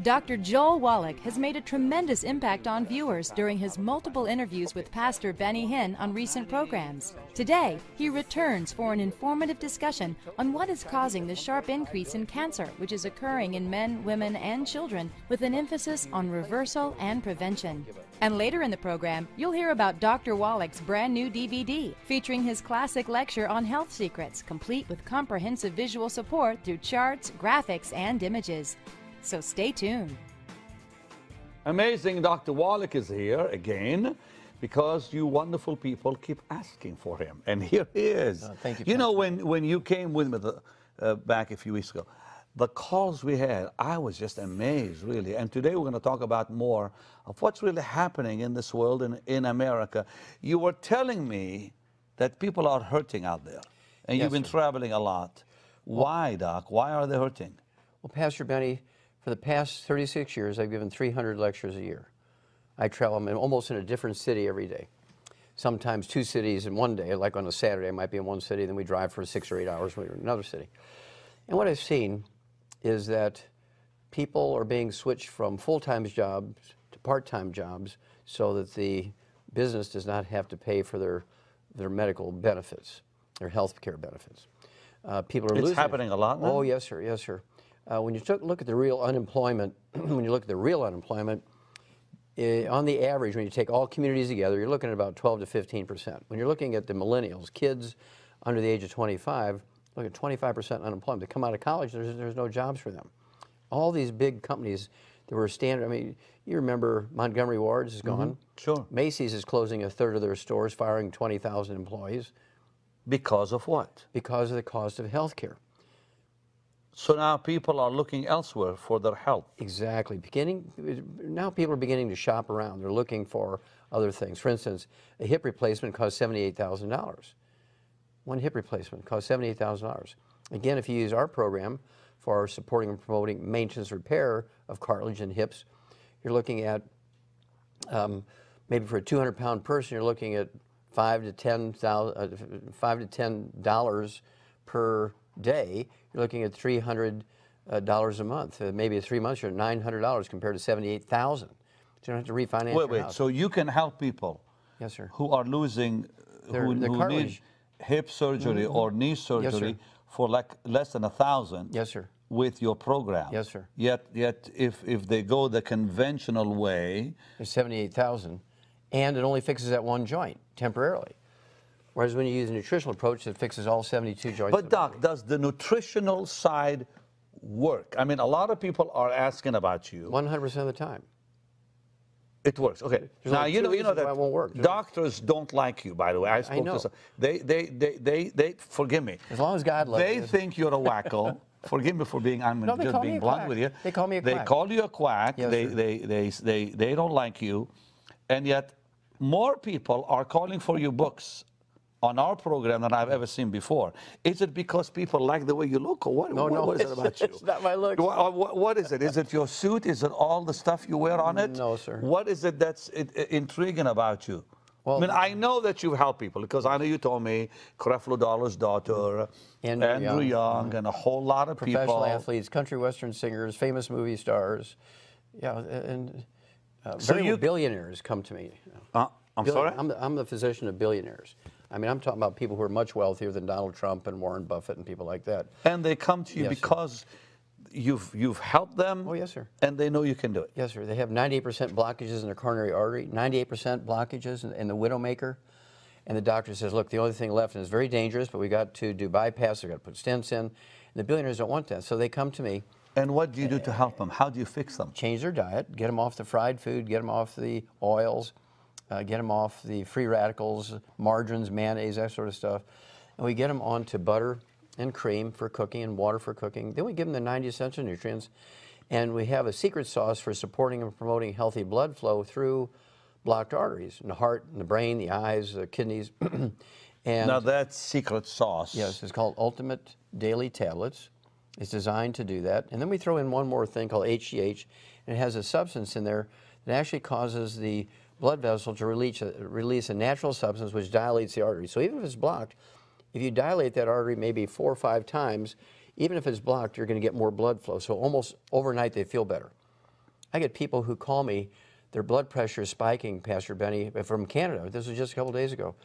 Dr. Joel Wallach has made a tremendous impact on viewers during his multiple interviews with Pastor Benny Hinn on recent programs. Today, he returns for an informative discussion on what is causing the sharp increase in cancer, which is occurring in men, women, and children, with an emphasis on reversal and prevention. And later in the program, you'll hear about Dr. Wallach's brand new DVD, featuring his classic lecture on health secrets, complete with comprehensive visual support through charts, graphics, and images. So stay tuned. Amazing. Dr. Wallach is here again because you wonderful people keep asking for him. And here he is. Thank you. You know, when you came with me back a few weeks ago, the calls we had, I was just amazed, really. And today we're going to talk about more of what's really happening in this world and in America. You were telling me that people are hurting out there. And Yes, you've been sir. traveling a lot. Why, Doc? Why are they hurting? Well, Pastor Benny, for the past 36 years, I've given 300 lectures a year. I travel, I'm almost in a different city every day. Sometimes 2 cities in one day, like on a Saturday, I might be in one city, then we drive for 6 or 8 hours, we're in another city. And what I've seen is that people are being switched from full-time jobs to part-time jobs so that the business does not have to pay for their medical benefits, their health care benefits. People are losing. It's happening a lot now? Oh, yes, sir, yes, sir. When you look at the real unemployment, on the average, when you take all communities together, you're looking at about 12 to 15%. When you're looking at the millennials, kids under the age of 25, look at 25% unemployment. They come out of college, there's no jobs for them. All these big companies that were standard, I mean, you remember Montgomery Ward's is gone. Sure. Macy's is closing a third of their stores, firing 20,000 employees. Because of what? Because of the cost of health care. So now people are looking elsewhere for their health. Exactly. Now people are beginning to shop around. They're looking for other things. For instance, a hip replacement costs $78,000. One hip replacement costs $78,000. Again, if you use our program for supporting and promoting maintenance repair of cartilage and hips, you're looking at, maybe for a 200-pound person, you're looking at $5 to $10 per day. You're looking at $300 a month. Maybe in 3 months, you're at $900 compared to $78,000. So you don't have to refinance your house. So you can help people, yes, sir, who are losing, who need hip surgery or knee surgery, yes, for like less than $1,000. Yes, sir. With your program. Yes, sir. Yet if they go the conventional way, it's $78,000, and it only fixes that one joint temporarily. Whereas when you use a nutritional approach, it fixes all 72 joints. But Doc, does the nutritional side work? I mean, a lot of people are asking about you. 100% of the time. It works. Okay. There's Now only you two know that reasons why it won't work. doctors don't like you. By the way, I spoke know. to some. They forgive me. As long as God loves They you. think you're a wacko. Forgive me for being. I'm No, just being blunt quack. with you. They call me a They quack. call you a quack. Yes, they don't like you, and yet more people are calling for your books on our program than I've ever seen before. Is it because people like the way you look, or what? No, what is it about you? It's not my looks. What is it? Is it your suit? Is it all the stuff you wear on it? No, sir. What is it that's intriguing about you? Well, I mean, I know that you've helped people because I know you told me Creflo Dollar's daughter, Andrew Young, and a whole lot of professional people. athletes, country western singers, famous movie stars, yeah, and So very billionaires come to me. I'm sorry? I'm the physician of billionaires. I mean, I'm talking about people who are much wealthier than Donald Trump and Warren Buffett and people like that. And they come to you Yes, sir. because you've helped them. Oh, yes, sir. And they know you can do it. Yes, sir. They have 98% blockages in their coronary artery, 98% blockages in the widowmaker. And the doctor says, look, the only thing left, and it's very dangerous, but we got to do bypass, we got to put stents in. And the billionaires don't want that, so they come to me. And what do you do to help them? How do you fix them? Change their diet, get them off the fried food, get them off the oils, get them off the free radicals, margarines, mayonnaise, that sort of stuff. And we get them onto butter and cream for cooking and water for cooking. Then we give them the 90 essential nutrients. And we have a secret sauce for supporting and promoting healthy blood flow through blocked arteries in the heart, in the brain, the eyes, the kidneys. And now that's secret sauce. yes, it's called Ultimate Daily Tablets. It's designed to do that. And then we throw in one more thing called HGH, and it has a substance in there that actually causes the blood vessel to release a natural substance which dilates the artery. So even if it's blocked, if you dilate that artery maybe 4 or 5 times, even if it's blocked, you're going to get more blood flow. So almost overnight they feel better. I get people who call me, their blood pressure is spiking, Pastor Benny, from Canada. This was just a couple days ago.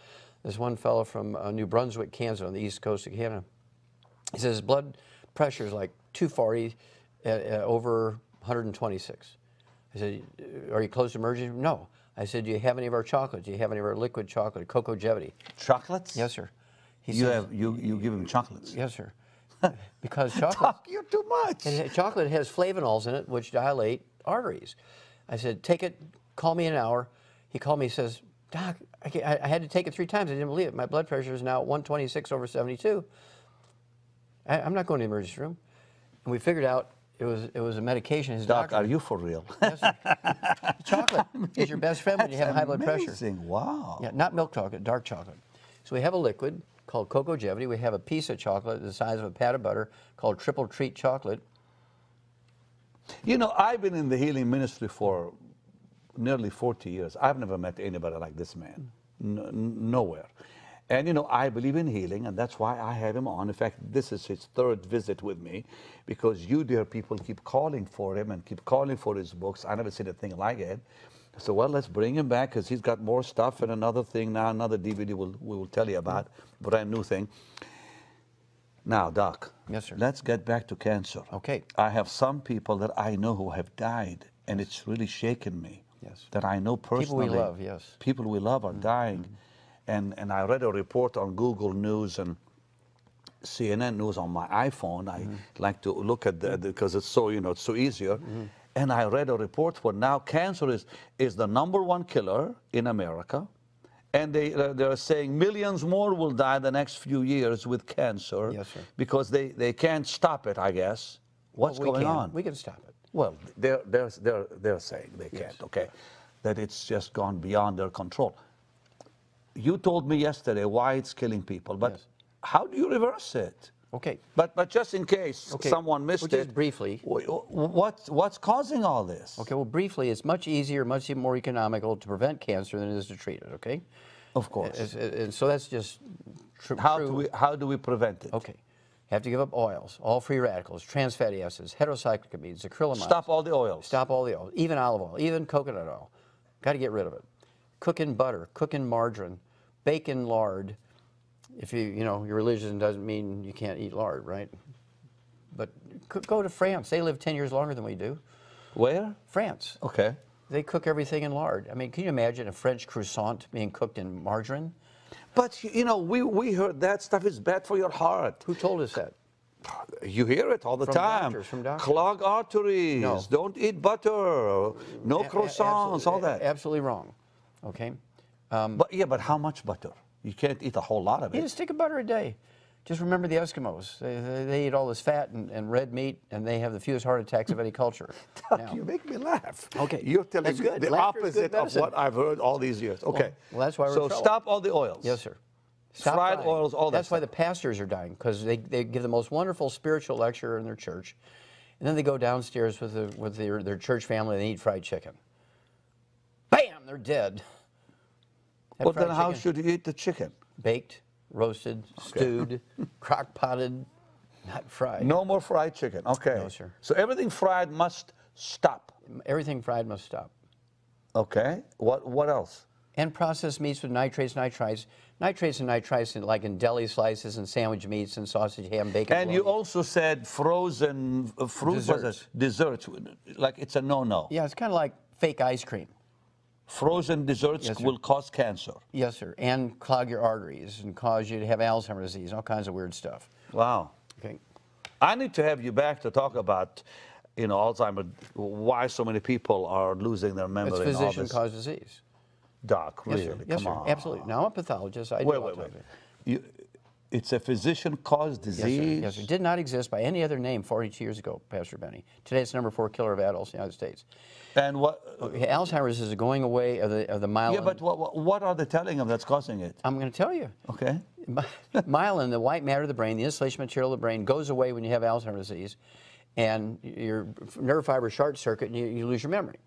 There's one fellow from New Brunswick, Kansas, on the east coast of Canada. He says his blood pressure is like 240 over 126. I said, are you close to emergency? No. I said, do you have any of our chocolate? Do you have any of our liquid chocolate, Cocogevity? Chocolates? Yes, sir. You give him chocolates? Yes, sir. Because chocolate, Doc, you're too much. chocolate has flavanols in it, which dilate arteries. I said, take it, call me in an hour. He called me, he says, Doc, I had to take it 3 times. I didn't believe it. My blood pressure is now at 126 over 72. I'm not going to the emergency room. And we figured out it was a medication. His Doc, doctor, are you for real? Yes, sir. Chocolate is your best friend when you have high blood pressure. Amazing, wow. Yeah, not milk chocolate, dark chocolate. So we have a liquid called Cocogevity. We have a piece of chocolate the size of a pat of butter called Triple Treat chocolate. You know, I've been in the healing ministry for nearly 40 years. I've never met anybody like this man, nowhere. And, you know, I believe in healing, and that's why I have him on. In fact, this is his 3rd visit with me, because you, dear people, keep calling for him and keep calling for his books. I never seen a thing like it. So, well, let's bring him back, because he's got more stuff and another thing now, another DVD we will tell you about, brand new thing. Now, Doc. Yes, sir. Let's get back to cancer. Okay. I have some people that I know who have died, and it's really shaken me. Yes. That I know personally. People we love, yes. People we love are dying. And I read a report on Google News and CNN News on my iPhone. I like to look at that because it's so, you know, it's so easier. And I read a report where now cancer is the #1 killer in America. And they're saying millions more will die the next few years with cancer. Yes, sir. Because they can't stop it, I guess. What's going on? We can stop it. Well, they're saying they can't, okay? That it's just gone beyond their control. You told me yesterday why it's killing people, but Yes. how do you reverse it? Okay. But just in case someone missed it, just briefly. What's causing all this? Okay, well, briefly, it's much easier, much more economical to prevent cancer than it is to treat it, okay? Of course. And so that's just true. How do we prevent it? Okay. You have to give up oils, all free radicals, trans fatty acids, heterocyclic amines, acrylamides. Stop all the oils. Stop all the oils, even olive oil, even coconut oil. Got to get rid of it. Cook in butter, cook in margarine, bake in lard. If you know, your religion doesn't mean you can't eat lard, right? But go to France. They live 10 years longer than we do. Where? France. Okay. They cook everything in lard. I mean, can you imagine a French croissant being cooked in margarine? But, you know, we heard that stuff is bad for your heart. Who told us that? You hear it all the time. From doctors. Clog arteries. No. Don't eat butter. No croissants. All that. Absolutely wrong. Okay. But how much butter? You can't eat a whole lot of Eat it. a stick of butter a day. Just remember the Eskimos. They eat all this fat and red meat, and they have the fewest heart attacks of any culture. Now, You make me laugh. Okay. You're telling That's me good. the Laughter is good opposite of medicine. what I've heard all these years. Okay. Well, that's why we're in So trouble. stop all the oils. Yes, sir. Stop Fried dying. oils, all that That's why stuff. the pastors are dying, because they give the most wonderful spiritual lecture in their church, and then they go downstairs with their church family and they eat fried chicken. Bam! They're dead. That Well, fried then how chicken, should you eat the chicken? baked, roasted, stewed, crock-potted, not fried. No more fried chicken. Okay. No, sir. So everything fried must stop. Everything fried must stop. Okay. What else? And processed meats with nitrates, nitrites. Nitrates and nitrites like in deli slices and sandwich meats and sausage, ham, bacon. And you bologna. also said frozen fruit. Desserts. Desserts. Like it's a no-no. Yeah, it's kind of like fake ice cream. Frozen desserts Yes, sir. will cause cancer. Yes, sir. And clog your arteries and cause you to have Alzheimer's disease, all kinds of weird stuff. Wow. Okay. I need to have you back to talk about, you know, Alzheimer's, why so many people are losing their memory. It's and all this. physician-caused disease. Doc, Yes, really? sir. Yes, Come sir. on. Absolutely. Now, I'm a pathologist. I do Wait. autopsy. It's a physician-caused Yes, disease? sir. Yes, sir. Did not exist by any other name 42 years ago, Pastor Benny. Today, it's #4 killer of adults in the United States. And what? Okay, Alzheimer's is a going away of the myelin. Yeah, but what are they telling them that's causing it? I'm going to tell you. Okay. Myelin, the white matter of the brain, the insulation material of the brain, goes away when you have Alzheimer's disease, and your nerve fiber short circuit, and you lose your memory.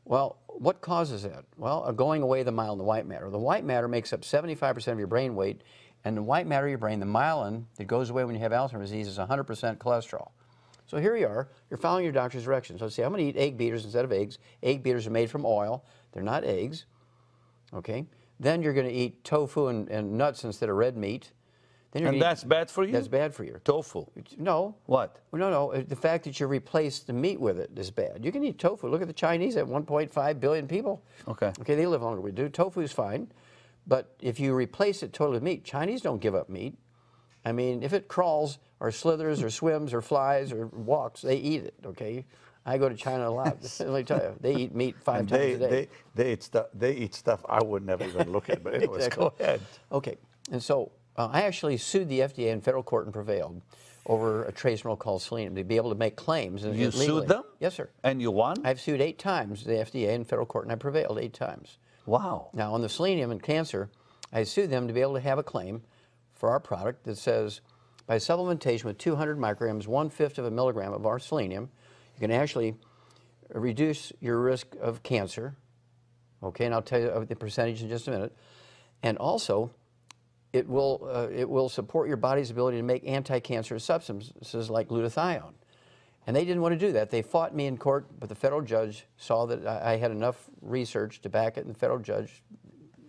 Well, what causes that? Well, a going away of the myelin, the white matter. The white matter makes up 75% of your brain weight, and the white matter of your brain, the myelin that goes away when you have Alzheimer's disease, is 100% cholesterol. So here you are, you're following your doctor's directions. So say, I'm going to eat egg beaters instead of eggs. Egg beaters are made from oil. They're not eggs. Okay? Then you're going to eat tofu and nuts instead of red meat. Then And that's bad for you? That's bad for you. Tofu? No. What? No. The fact that you replace the meat with it is bad. You can eat tofu. Look at the Chinese, they have 1.5 billion people. Okay. Okay, they live longer than we do. Tofu is fine. But if you replace it totally with meat, Chinese don't give up meat. I mean, if it crawls or slithers or swims or flies or walks, they eat it, okay? I go to China a lot. Let me tell you, they eat meat five times a day. They eat stuff I would never even look at, but anyways, Exactly. go ahead. Okay, and so I actually sued the FDA in federal court and prevailed over a trace mineral called selenium to be able to make claims. You legally. sued them? Yes, sir. And you won? I've sued 8 times the FDA in federal court, and I prevailed 8 times. Wow. Now, on the selenium and cancer, I sued them to be able to have a claim for our product that says, by supplementation with 200 micrograms, 1/5 of a milligram of our selenium, you can actually reduce your risk of cancer. Okay, and I'll tell you the percentage in just a minute. And also, it will support your body's ability to make anti-cancerous substances like glutathione. And they didn't want to do that. They fought me in court, but the federal judge saw that I had enough research to back it, and the federal judge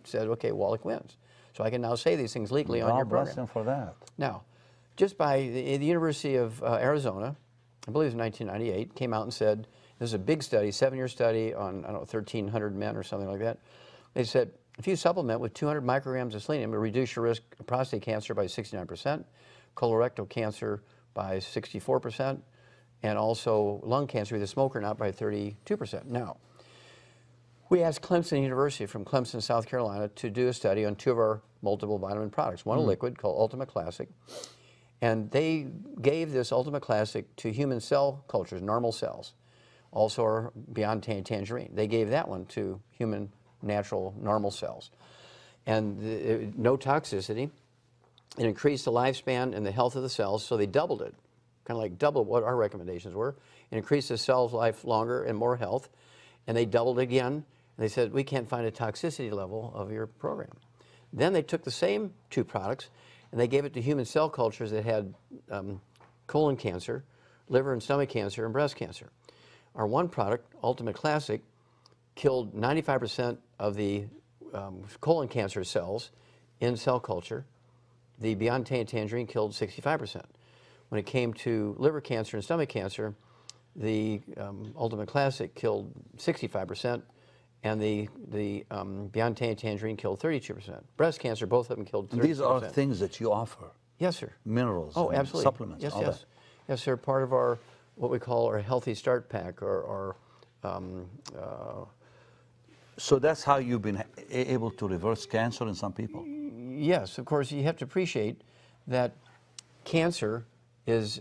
said, okay, Wallach wins. So I can now say these things legally on your program. God bless him for that. Now, just by the University of Arizona, I believe it was 1998, came out and said, this is a big study, 7-year study on, I don't know, 1,300 men or something like that. They said, if you supplement with 200 micrograms of selenium, it will reduce your risk of prostate cancer by 69%, colorectal cancer by 64%, and also lung cancer, either smoker or not, by 32%. Now, we asked Clemson University from Clemson, South Carolina, to do a study on 2 of our multiple vitamin products. One a liquid called Ultimate Classic, and they gave this Ultimate Classic to human cell cultures, normal cells, also our Beyond Tangerine. They gave that one to human natural normal cells. And no toxicity. It increased the lifespan and the health of the cells, so they doubled it, kind of like double what our recommendations were. It increased the cell's life longer and more health, and they doubled again. And they said, we can't find a toxicity level of your program. Then they took the same 2 products, and they gave it to human cell cultures that had colon cancer, liver and stomach cancer, and breast cancer. Our one product, Ultimate Classic, killed 95% of the colon cancer cells in cell culture. The Beyond Tangerine killed 65%. When it came to liver cancer and stomach cancer, the Ultimate Classic killed 65%, and the Beyond Tangerine killed 32%. Breast cancer, both of them killed 32%. These are things that you offer. Yes, sir. Minerals. Oh, and absolutely. Supplements. Yes, all yes. that. Yes, sir. Part of our, what we call our Healthy Start Pack, or So that's how you've been able to reverse cancer in some people? yes, of course, you have to appreciate that cancer is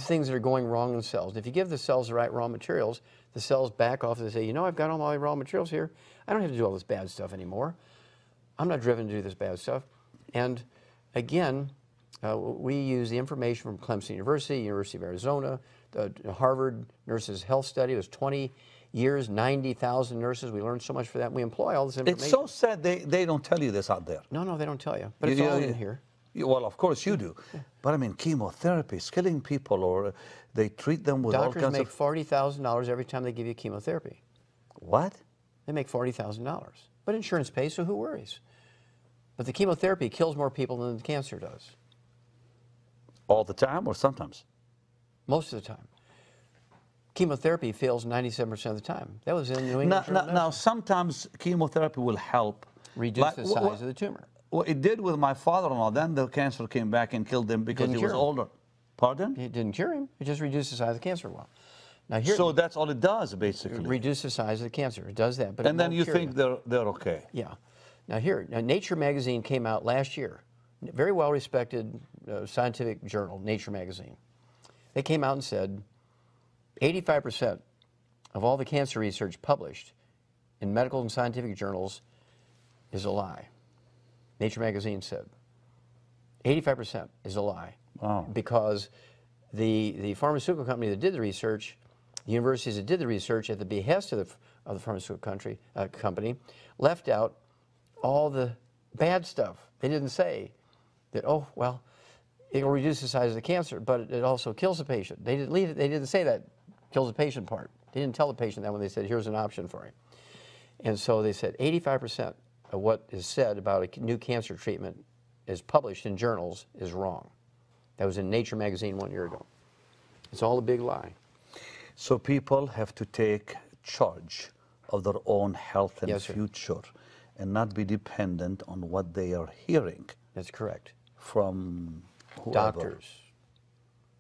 things that are going wrong in cells. If you give the cells the right raw materials, the cells back off and they say, you know, I've got all my raw materials here. I don't have to do all this bad stuff anymore. I'm not driven to do this bad stuff. And again, we use the information from Clemson University, University of Arizona, the Harvard Nurses Health Study. It was 20 years, 90,000 nurses. We learned so much for that. We employ all this information. It's so sad they don't tell you this out there. No, they don't tell you. But it's all in here. Well, of course you do. But I mean, chemotherapy is killing people, or they treat them with all Doctors kinds make of... $40,000 every time they give you chemotherapy. What? They make $40,000. But insurance pays, so who worries? But the chemotherapy kills more people than the cancer does. All the time or sometimes? Most of the time. Chemotherapy fails 97% of the time. That was in New England. Now, sometimes chemotherapy will help. Reduce the size of the tumor. Well, it did with my father-in-law. Then the cancer came back and killed him because he was older. Pardon? It didn't cure him. It just reduced the size of the cancer a while. Now here, so that's all it does, basically. Reduce the size of the cancer. It does that. But and then you think they're okay. Yeah. Now here, Nature magazine came out last year. Very well-respected scientific journal, Nature magazine. They came out and said 85% of all the cancer research published in medical and scientific journals is a lie. Nature magazine said 85% is a lie. Wow. Because the pharmaceutical company that did the research, the universities that did the research at the behest of the pharmaceutical company, left out all the bad stuff. They didn't say that, oh, well, It will reduce the size of the cancer, but it also kills the patient. They didn't leave it. They didn't say that kills the patient part. They didn't tell the patient that when they said, here's an option for him. And so they said 85% of what is said about a new cancer treatment is published in journals is wrong. That was in Nature magazine 1 year ago. It's all a big lie. So people have to take charge of their own health and Yes, sir. future and not be dependent on what they are hearing That's correct. from whoever. Doctors.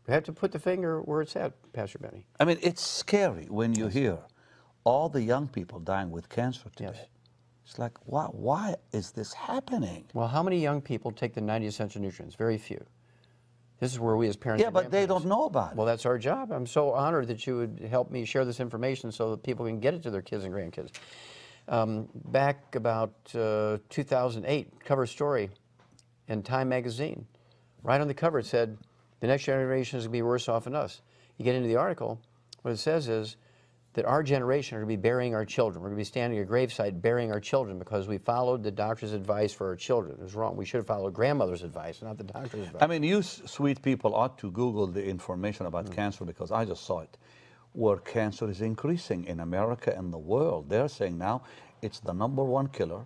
We have to put the finger where it's at, Pastor Benny. I mean, it's scary when you hear all the young people dying with cancer today. Yes. It's like, why is this happening? Well, how many young people take the 90 essential nutrients? Very few. This is where we as parents... Yeah, and but they grandparents- don't know about it. Well, that's our job. I'm so honored that you would help me share this information so that people can get it to their kids and grandkids. Back about 2008, cover story in Time magazine. Right on the cover it said, the next generation is going to be worse off than us. You get into the article, what it says is that our generation are going to be burying our children. We're going to be standing at a gravesite burying our children because we followed the doctor's advice for our children. It was wrong. We should have followed grandmother's advice, not the doctor's advice. I mean, you sweet people ought to Google the information about cancer, because I just saw it, where cancer is increasing in America and the world. They're saying now it's the #1 killer.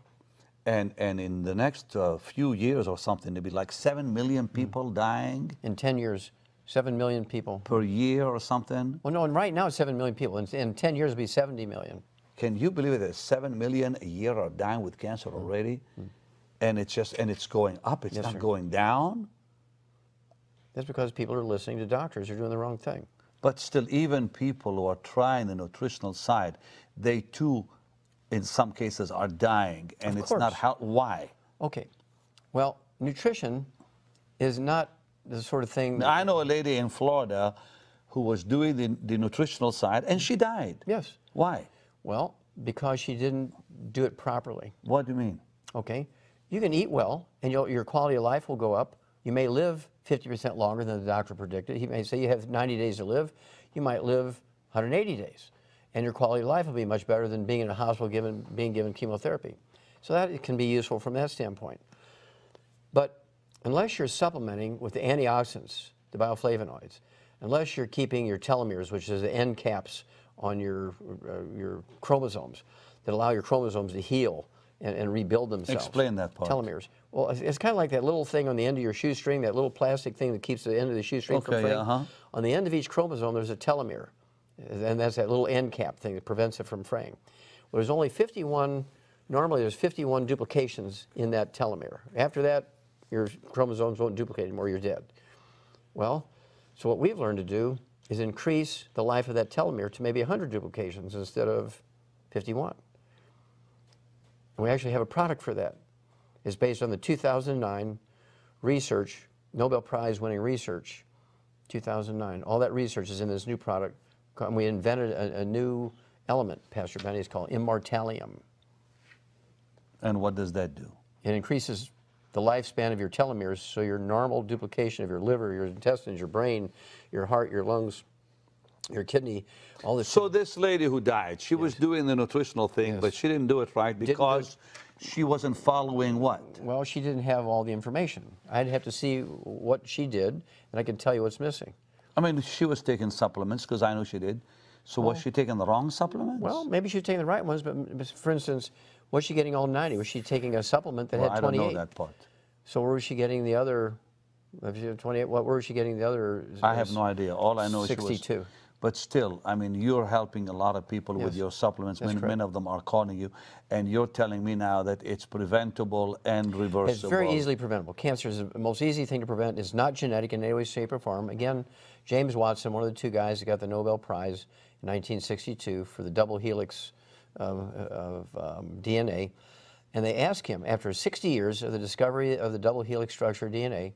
And in the next few years or something, there'll be like 7 million people dying In 10 years, 7 million people. per year or something. Well, no, and right now it's 7 million people. In 10 years it'll be 70 million. Can you believe it? That 7 million a year are dying with cancer already? And it's going up, it's Yes, not sir. going down. That's because people are listening to doctors who are doing the wrong thing. But still, even people who are trying the nutritional side, they too, in some cases, are dying, and Of it's not course. why? Okay. Well, nutrition is not the sort of thing that... I know a lady in Florida who was doing the nutritional side, and she died. Yes. Why? Well, because she didn't do it properly. What do you mean? Okay. You can eat well, and your quality of life will go up. You may live 50% longer than the doctor predicted. He may say you have 90 days to live. You might live 180 days. And your quality of life will be much better than being in a hospital being given chemotherapy. So that can be useful from that standpoint. But unless you're supplementing with the antioxidants, the bioflavonoids, unless you're keeping your telomeres, which is the end caps on your chromosomes that allow your chromosomes to heal and rebuild themselves. Explain that part. Telomeres. Well, it's kind of like that little thing on the end of your shoestring, that little plastic thing that keeps the end of the shoestring from fraying. yeah, On the end of each chromosome, there's a telomere. And that's that little end cap thing that prevents it from fraying. Well, there's only 51, normally there's 51 duplications in that telomere. After that, your chromosomes won't duplicate anymore, you're dead. Well, so what we've learned to do is increase the life of that telomere to maybe 100 duplications instead of 51. And we actually have a product for that. It's based on the 2009 research, Nobel Prize winning research, 2009. All that research is in this new product. And we invented a new element, Pastor Benny, it's called immortalium. And what does that do? It increases the lifespan of your telomeres, so your normal duplication of your liver, your intestines, your brain, your heart, your lungs, your kidney, all this. So this lady who died, she was doing the nutritional thing, Yes. but she didn't do it right because she wasn't following what? Well, she didn't have all the information. I'd have to see what she did, and I can tell you what's missing. I mean, she was taking supplements, because I know she did. So was she taking the wrong supplements? Well, maybe she was taking the right ones, but for instance, was she getting all 90? Was she taking a supplement that Well, had I don't 28? know that part. So where was she getting the other, if she had 28, where was she getting the other? I have no idea. All I know is she was... 62. But still, I mean, you're helping a lot of people with Yes. your supplements. That's Many of them are calling you, and you're telling me now that it's preventable and reversible. It's very easily preventable. Cancer is the most easy thing to prevent. It's not genetic in any way, shape, or form. Again, James Watson, one of the two guys that got the Nobel Prize in 1962 for the double helix of DNA, and they asked him, after 60 years of the discovery of the double helix structure of DNA,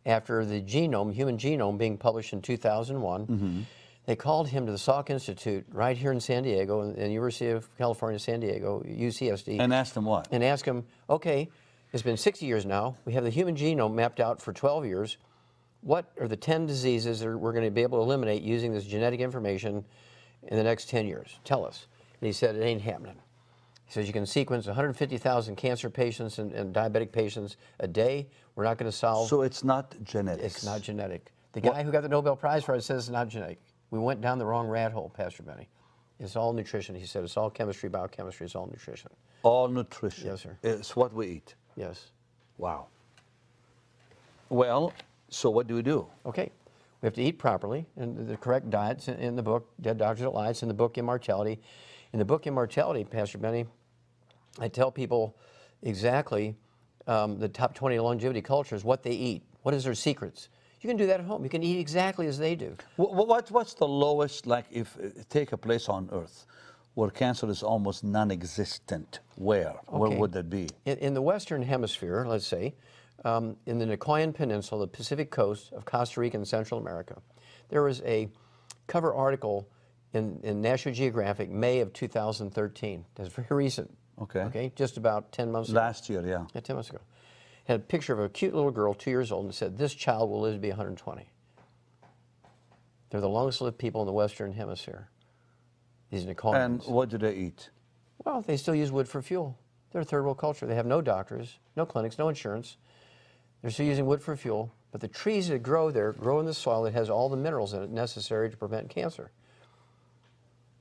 after the genome, human genome, being published in 2001, they called him to the Salk Institute right here in San Diego, in the University of California, San Diego, UCSD. And asked him what? And asked him, okay, it's been 60 years now. We have the human genome mapped out for 12 years. What are the 10 diseases that we're going to be able to eliminate using this genetic information in the next 10 years? Tell us. And he said, it ain't happening. He says you can sequence 150,000 cancer patients and diabetic patients a day. We're not going to solve. So it's not genetic. It's not genetic. The guy who got the Nobel Prize for it says it's not genetic. We went down the wrong rat hole, Pastor Benny. It's all nutrition. He said it's all chemistry, biochemistry. It's all nutrition. All nutrition. Yes, sir. It's what we eat. Yes. Wow. Well, so what do we do? Okay. We have to eat properly, and the correct diets in the book, Dead Doctors Don't Lie. It's in the book, Immortality. In the book, Immortality, Pastor Benny, I tell people exactly the top 20 longevity cultures, what they eat, what is their secrets. You can do that at home. You can eat exactly as they do. What's the lowest, like, if take a place on Earth where cancer is almost non-existent? Where? Okay. Where would that be? In the Western Hemisphere, let's say, in the Nicoyan Peninsula, the Pacific coast of Costa Rica and Central America, there was a cover article in National Geographic, May of 2013. That's very recent. Okay. Okay, just about 10 months ago. Last year, yeah. Yeah, 10 months ago. Had a picture of a cute little girl, 2 years old, and said, this child will live to be 120. They're the longest lived people in the Western Hemisphere, these Nicoyans. And what do they eat? Well, they still use wood for fuel. They're a third world culture. They have no doctors, no clinics, no insurance. They're still using wood for fuel, but the trees that grow there grow in the soil that has all the minerals in it necessary to prevent cancer.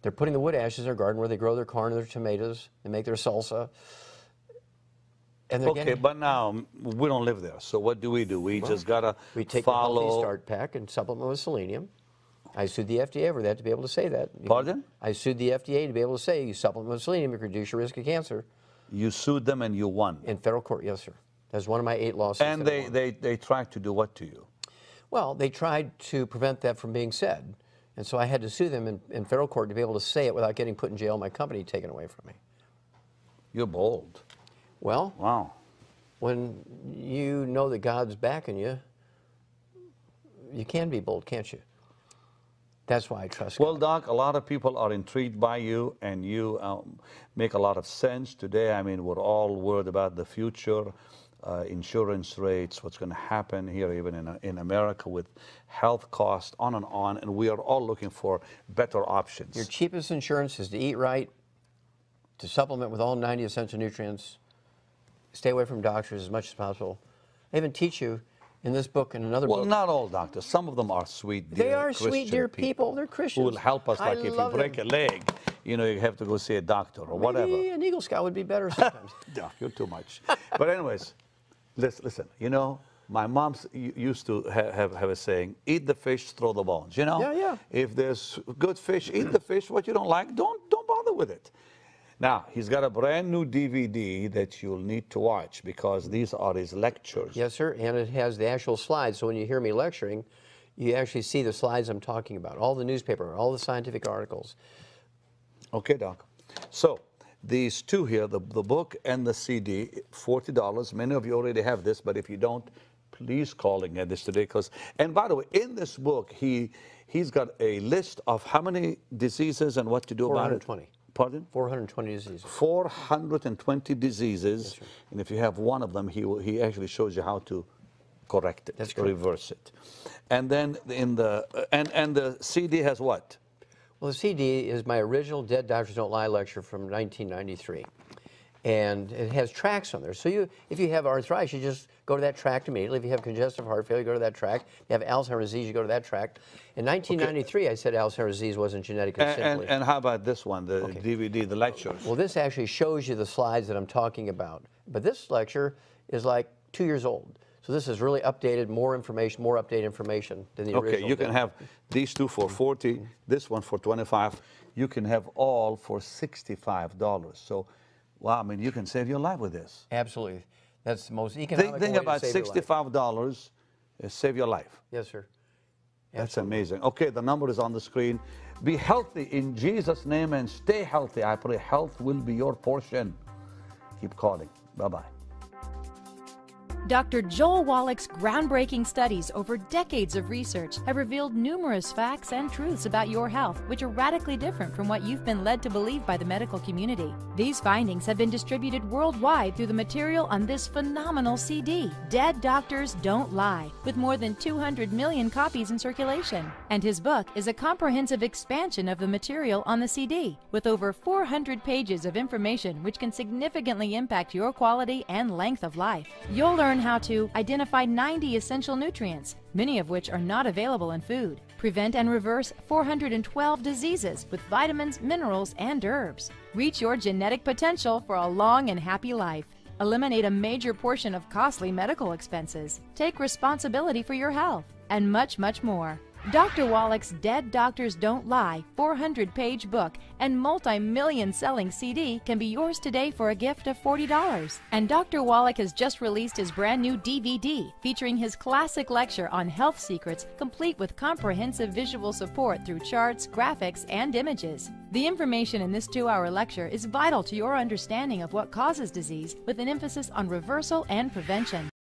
They're putting the wood ashes in their garden where they grow their corn and their tomatoes. They make their salsa. And they're Okay, but now we don't live there. So what do? We just gotta we take follow. the Healthy Start Pack and supplement with selenium. I sued the FDA over that to be able to say that. Pardon? I sued the FDA to be able to say you supplement with selenium, you reduce your risk of cancer. You sued them and you won. In federal court, yes, sir. That's one of my 8 lawsuits. And they tried to do what to you? Well, they tried to prevent that from being said. And so I had to sue them in federal court to be able to say it without getting put in jail and my company taken away from me. You're bold. Well, wow. When you know that God's backing you, you can be bold, can't you? That's why I trust God. Well, Doc, a lot of people are intrigued by you, and you make a lot of sense today. I mean, we're all worried about the future, insurance rates, what's going to happen here, even in America, with health costs, on, and we are all looking for better options. Your cheapest insurance is to eat right, to supplement with all 90 essential nutrients, stay away from doctors as much as possible. I even teach you in this book and another book. Well, not all doctors. Some of them are sweet, dear They are Christian sweet, dear people. They're Christians. Who will help us, like if you break a leg, you know, you have to go see a doctor or whatever. Maybe an Eagle Scout would be better sometimes. No, you're too much. But anyways, listen, you know, my mom used to have a saying, eat the fish, throw the bones, you know? Yeah, yeah. If there's good fish, eat the fish. What you don't like, don't bother with it. Now, he's got a brand new DVD that you'll need to watch because these are his lectures. Yes, sir, and it has the actual slides. So when you hear me lecturing, you actually see the slides I'm talking about, all the newspaper, all the scientific articles. Okay, Doc. So these two here, the book and the CD, $40. Many of you already have this, but if you don't, please call and get this today. And by the way, in this book, he's got a list of how many diseases and what to do about it. 420. Pardon? 420 diseases. 420 diseases, yes, and if you have one of them, he actually shows you how to correct it, that's correct, reverse it. And then in the and the CD has what? Well, the CD is my original Dead Doctors Don't Lie lecture from 1993. And it has tracks on there. So if you have arthritis, you just go to that tract immediately. If you have congestive heart failure, you go to that tract. If you have Alzheimer's disease, you go to that tract. In 1993, okay, I said Alzheimer's disease wasn't genetic. And how about this one, the okay, DVD, the lectures? Well, this actually shows you the slides that I'm talking about. But this lecture is like 2 years old. So this is really updated, more information, more updated information than the original. Okay, you can have these two for $40, this one for $25. You can have all for $65. So, wow, I mean, you can save your life with this. Absolutely. That's the most economical Think way about to save $65 save your life. Yes, sir. That's amazing. Okay, the number is on the screen. Be healthy in Jesus' name and stay healthy. I pray health will be your portion. Keep calling. Bye-bye. Dr. Joel Wallach's groundbreaking studies over decades of research have revealed numerous facts and truths about your health which are radically different from what you've been led to believe by the medical community. These findings have been distributed worldwide through the material on this phenomenal CD, Dead Doctors Don't Lie, with more than 200 million copies in circulation. And his book is a comprehensive expansion of the material on the CD, with over 400 pages of information which can significantly impact your quality and length of life. You'll learn how to identify 90 essential nutrients, many of which are not available in food, prevent and reverse 412 diseases with vitamins, minerals, and herbs, reach your genetic potential for a long and happy life, eliminate a major portion of costly medical expenses, take responsibility for your health, and much, much more. Dr. Wallach's Dead Doctors Don't Lie 400-page book and multi-million selling CD can be yours today for a gift of $40. And Dr. Wallach has just released his brand new DVD featuring his classic lecture on health secrets, complete with comprehensive visual support through charts, graphics, and images. The information in this 2-hour lecture is vital to your understanding of what causes disease, with an emphasis on reversal and prevention.